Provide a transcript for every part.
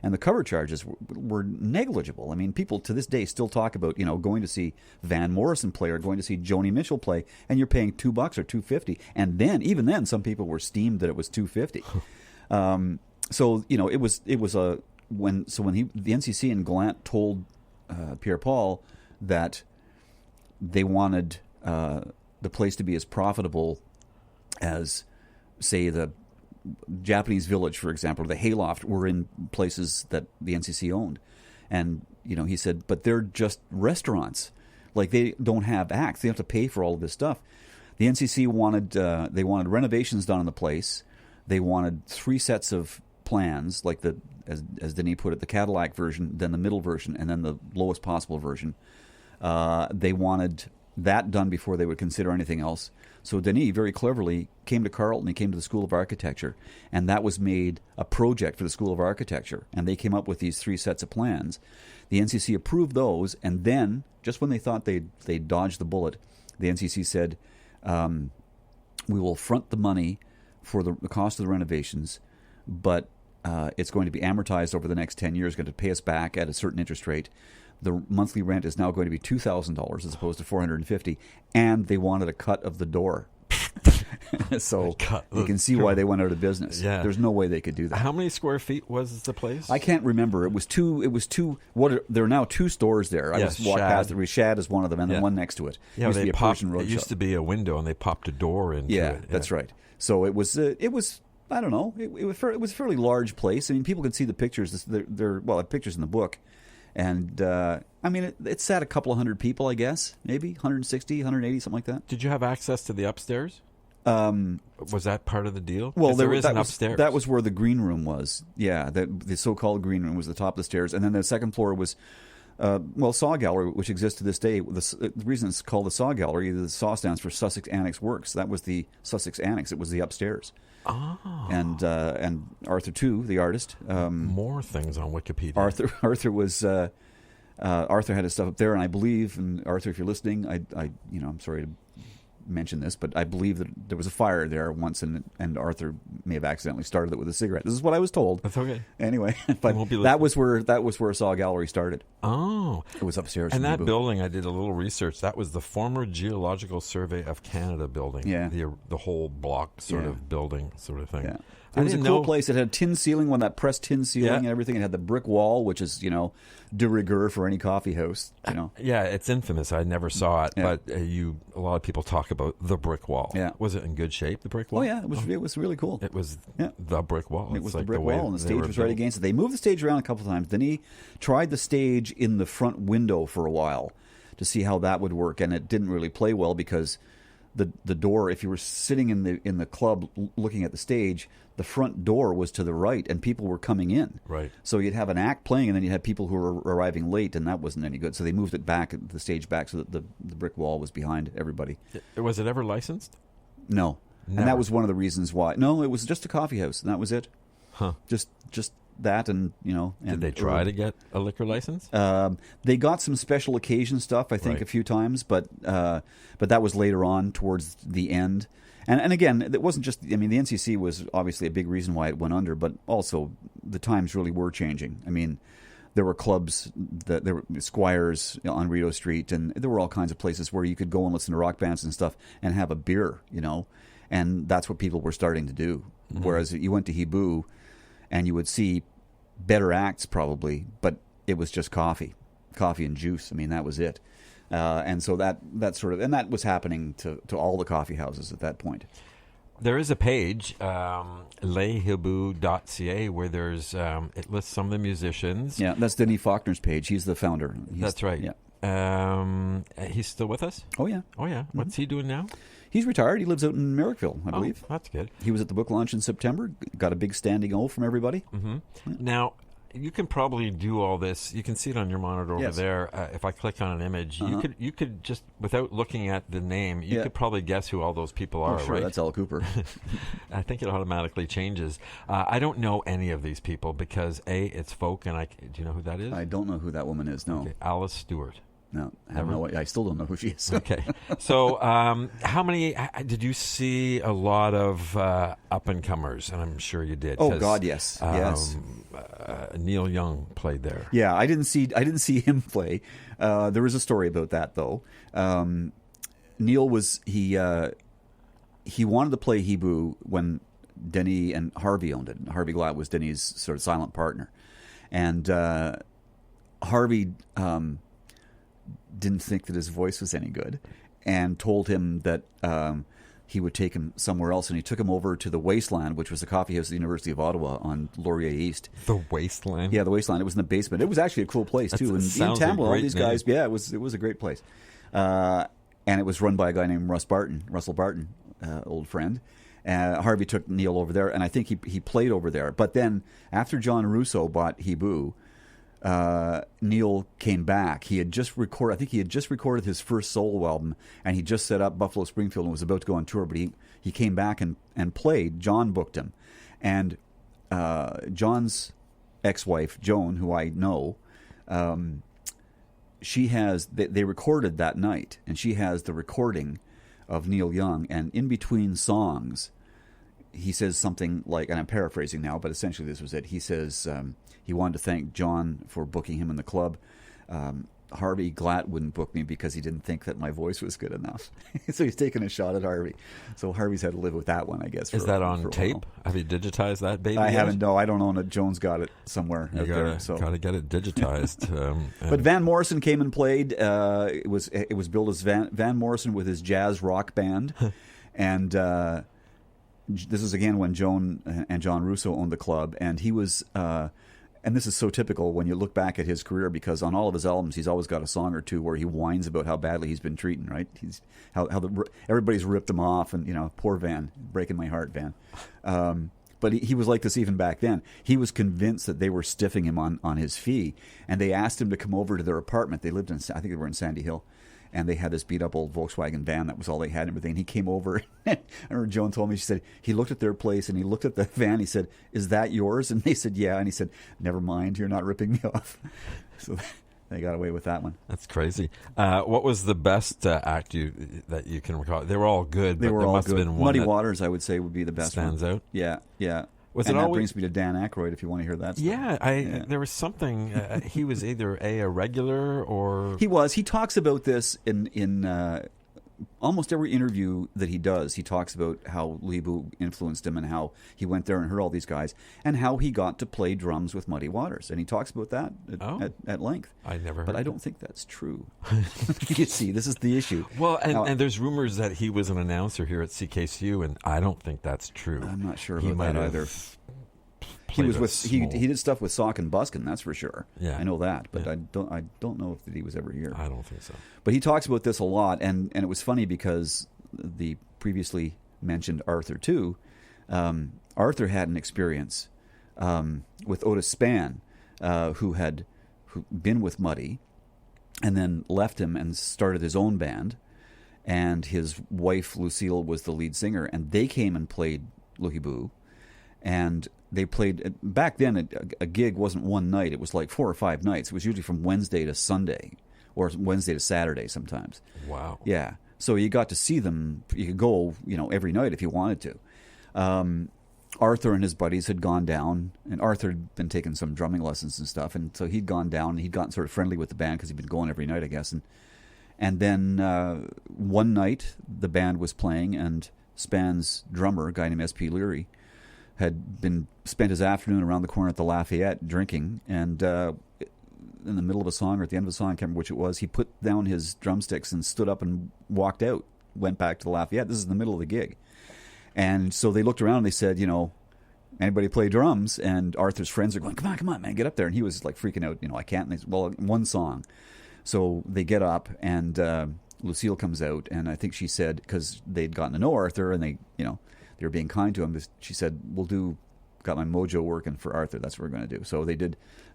and the cover charges were negligible. I mean, people to this day still talk about going to see Van Morrison play or going to see Joni Mitchell play, and you're paying $2 or $2.50, and then even then some people were steamed that it was $2.50. So it was a when the NCC and Gallant told Pierre-Paul that they wanted the place to be as profitable as, say, the Japanese Village, for example, or the Hayloft were in places that the NCC owned. And, he said, but they're just restaurants. Like, they don't have acts. They have to pay for all of this stuff. The NCC wanted renovations done on the place. They wanted 3 sets of plans, like as Denis put it, the Cadillac version, then the middle version, and then the lowest possible version. They wanted that done before they would consider anything else. So Denis very cleverly came to Carleton. He came to the School of Architecture, and that was made a project for the School of Architecture. And they came up with these 3 sets of plans. The NCC approved those, and then, just when they thought they dodged the bullet, the NCC said, we will front the money for the cost of the renovations, but it's going to be amortized over the next 10 years, going to pay us back at a certain interest rate. The monthly rent is now going to be $2,000 as opposed to $450, and they wanted a cut of the door. So you can see why they went out of business. Yeah. There's no way they could do that. How many square feet was the place? I can't remember. It was two. There are now 2 stores there. I Yes, just walked Shad. past it. Shad is one of them, and then one next to it. Yeah, used to they be a popped, Persian road it used shop. to be a window, and they popped a door into it. Yeah, that's right. So it was. I don't know. It was a fairly large place. I mean, people could see the pictures. They're pictures in the book, and I mean, it sat a couple of hundred people, I guess, maybe 160, 180, something like that. Did you have access to the upstairs? Was that part of the deal? Well, there is an upstairs. That was where the green room was. Yeah, the so-called green room was the top of the stairs, and then the second floor was, Saw Gallery, which exists to this day. The reason it's called the Saw Gallery, the Saw stands for Sussex Annex Works. That was the Sussex Annex. It was the upstairs. Oh. And Arthur too, the artist. More things on Wikipedia. Arthur was. Arthur had his stuff up there, and I believe, and Arthur, if you're listening, I'm sorry to mention this, but I believe that there was a fire there once, and Arthur may have accidentally started it with a cigarette. This is what I was told. That's okay. Anyway, but that was where Saw Gallery started. Oh, it was upstairs. And that building, I did a little research. That was the former Geological Survey of Canada building. Yeah, the whole block sort of building sort of thing. Yeah. It was a cool place. It had tin ceiling, that pressed tin ceiling and everything. It had the brick wall, which is, de rigueur for any coffee house. Yeah, it's infamous. I never saw it, but a lot of people talk about the brick wall. Yeah. Was it in good shape, the brick wall? Oh, yeah. It was really cool. It was the brick wall. It was the brick wall, and the stage was right against it. They moved the stage around a couple of times. Then he tried the stage in the front window for a while to see how that would work, and it didn't really play well because the door, if you were sitting in the club looking at the stage, the front door was to the right, and people were coming in. Right. So you'd have an act playing, and then you'd have people who were arriving late, and that wasn't any good. So they moved it back, the stage back, so that the brick wall was behind everybody. Was it ever licensed? No. Never. And that was one of the reasons why. No, it was just a coffee house, and that was it. Huh. Just that, and Did they try to get a liquor license? They got some special occasion stuff, I think, a few times, but that was later on towards the end. And again, it wasn't just. I mean, the NCC was obviously a big reason why it went under, but also the times really were changing. I mean, there were clubs, there were Squires on Rideau Street, and there were all kinds of places where you could go and listen to rock bands and stuff and have a beer, and that's what people were starting to do. Mm-hmm. Whereas you went to Hibu, and you would see better acts probably, but it was just coffee and juice. I mean, that was it. And so that sort of, and that was happening to all the coffee houses at that point. There is a page, leshibu.ca, where there's it lists some of the musicians. Yeah, that's Denis Faulkner's page. He's the founder. That's right. Yeah. He's still with us? Oh, yeah. Oh, yeah. Mm-hmm. What's he doing now? He's retired. He lives out in Merrickville, I believe. That's good. He was at the book launch in September. Got a big standing O from everybody. Mm-hmm. Yeah. Now, you can probably do all this. You can see it on your monitor over there. If I click on an image, you could just, without looking at the name, you could probably guess who all those people are. Sure, right? That's Al Cooper. I think it automatically changes. I don't know any of these people because it's folk, and do you know who that is? I don't know who that woman is. No, okay. Alice Stewart. No, I still don't know who she is. Okay. So how many did you see? A lot of up-and-comers, and I'm sure you did. Oh, God, yes. Yes. Neil Young played there. Yeah, I didn't see him play. There was a story about that though. Neil was he wanted to play Hebrew when Denny and Harvey owned it. Harvey Glatt was Denny's sort of silent partner, and Harvey didn't think that his voice was any good, and told him that he would take him somewhere else, and he took him over to the Wasteland, which was a coffee house at the University of Ottawa on Laurier East. The Wasteland? Yeah, the Wasteland. It was in the basement. It was actually a cool place, too. And Ian Tamblyn, all these guys, yeah, it was a great place. And it was run by a guy named Russell Barton, old friend. Harvey took Neil over there, and I think he played over there. But then, after John Russo bought Hebrew, Neil came back. He had just recorded his first solo album, and he just set up Buffalo Springfield and was about to go on tour, but he came back and played. John booked him. And John's ex-wife, Joan, who I know, they recorded that night, and she has the recording of Neil Young, and in between songs, he says something like, and I'm paraphrasing now, but essentially this was it. He says he wanted to thank John for booking him in the club. Harvey Glatt wouldn't book me because he didn't think that my voice was good enough. So he's taking a shot at Harvey. So Harvey's had to live with that one, I guess. Is that on tape? Have you digitized that baby? I haven't. No, I don't own it. Joan's got it somewhere out there. So gotta get it digitized. But Van Morrison came and played. It was billed as Van Morrison with his jazz rock band, and this is again when Joan and John Russo owned the club, and he was. And this is so typical when you look back at his career, because on all of his albums, he's always got a song or two where he whines about how badly he's been treating. Right? He's everybody's ripped him off, and poor Van, breaking my heart, Van. But he was like this even back then. He was convinced that they were stiffing him on his fee, and they asked him to come over to their apartment. They lived I think they were in Sandy Hill. And they had this beat-up old Volkswagen van. That was all they had and everything. And he came over. I remember Joan told me, she said, he looked at their place and he looked at the van. He said, "Is that yours?" And they said, "Yeah." And he said, "Never mind. You're not ripping me off." So they got away with that one. That's crazy. What was the best act that you can recall? They were all good, but they were there all must good. have been one Muddy Waters, I would say, would be the best stands one. out? Yeah, yeah. That brings me to Dan Aykroyd, if you want to hear that story. Yeah, there was something. He was either a regular or... He was. He talks about this in almost every interview that he does. He talks about how Lebu influenced him and how he went there and heard all these guys and how he got to play drums with Muddy Waters. And he talks about that at length. I never heard But I don't think that's true. You see, this is the issue. Well, and there's rumors that he was an announcer here at CKCU, and I don't think that's true. I'm not sure about that either. He did stuff with Sock and Buskin, that's for sure. Yeah, I know that, but I don't know if he was ever here. I don't think so. But he talks about this a lot, and it was funny because the previously mentioned Arthur too. Arthur had an experience with Otis Spann, who had been with Muddy, and then left him and started his own band. And his wife Lucille was the lead singer, and they came and played Looky Boo. And they played, back then a gig wasn't one night, it was like 4 or 5 nights. It was usually from Wednesday to Sunday, or Wednesday to Saturday sometimes. Wow. Yeah. So you got to see them, you could go, every night if you wanted to. Arthur and his buddies had gone down, and Arthur had been taking some drumming lessons and stuff, and so he'd gone down, and he'd gotten sort of friendly with the band because he'd been going every night, I guess. And then one night the band was playing, and Spann's drummer, a guy named S.P. Leary, had spent his afternoon around the corner at the Lafayette drinking, and in the middle of a song or at the end of a song, I can't remember which it was, he put down his drumsticks and stood up and walked out, went back to the Lafayette. This is in the middle of the gig. And so they looked around and they said, anybody play drums? And Arthur's friends are going, come on, man, get up there. And he was like freaking out, I can't. And they said, well, one song. So they get up, and Lucille comes out, and I think she said, because they'd gotten to know Arthur and they were being kind to him, she said, got my mojo working for Arthur. That's what we're going to do. So they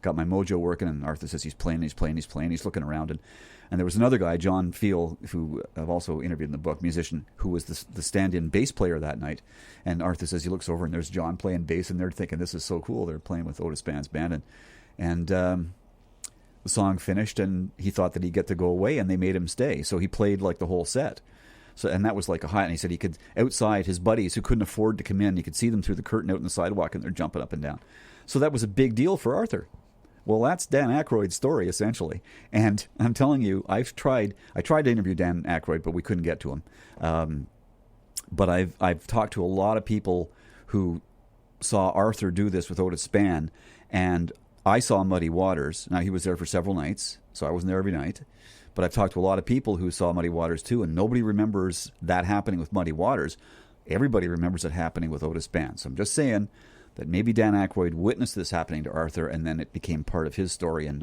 got my mojo working, and Arthur says he's playing. He's looking around. And there was another guy, John Feel, who I've also interviewed in the book, musician, who was the stand-in bass player that night. And Arthur says he looks over, and there's John playing bass, and they're thinking, this is so cool. They're playing with Otis Spann's band. And the song finished, and he thought that he'd get to go away, and they made him stay. So he played like the whole set. And that was like a high. And he said he could, outside, his buddies who couldn't afford to come in, you could see them through the curtain out in the sidewalk, and they're jumping up and down. So that was a big deal for Arthur. Well, that's Dan Aykroyd's story, essentially. And I'm telling you, I tried to interview Dan Aykroyd, but we couldn't get to him. But I've talked to a lot of people who saw Arthur do this with Otis Spann, and I saw Muddy Waters. Now, he was there for several nights, so I wasn't there every night. But I've talked to a lot of people who saw Muddy Waters too, and nobody remembers that happening with Muddy Waters. Everybody remembers it happening with Otis Spann. So I'm just saying that maybe Dan Aykroyd witnessed this happening to Arthur, and then it became part of his story. And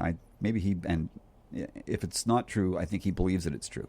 if it's not true, I think he believes that it's true.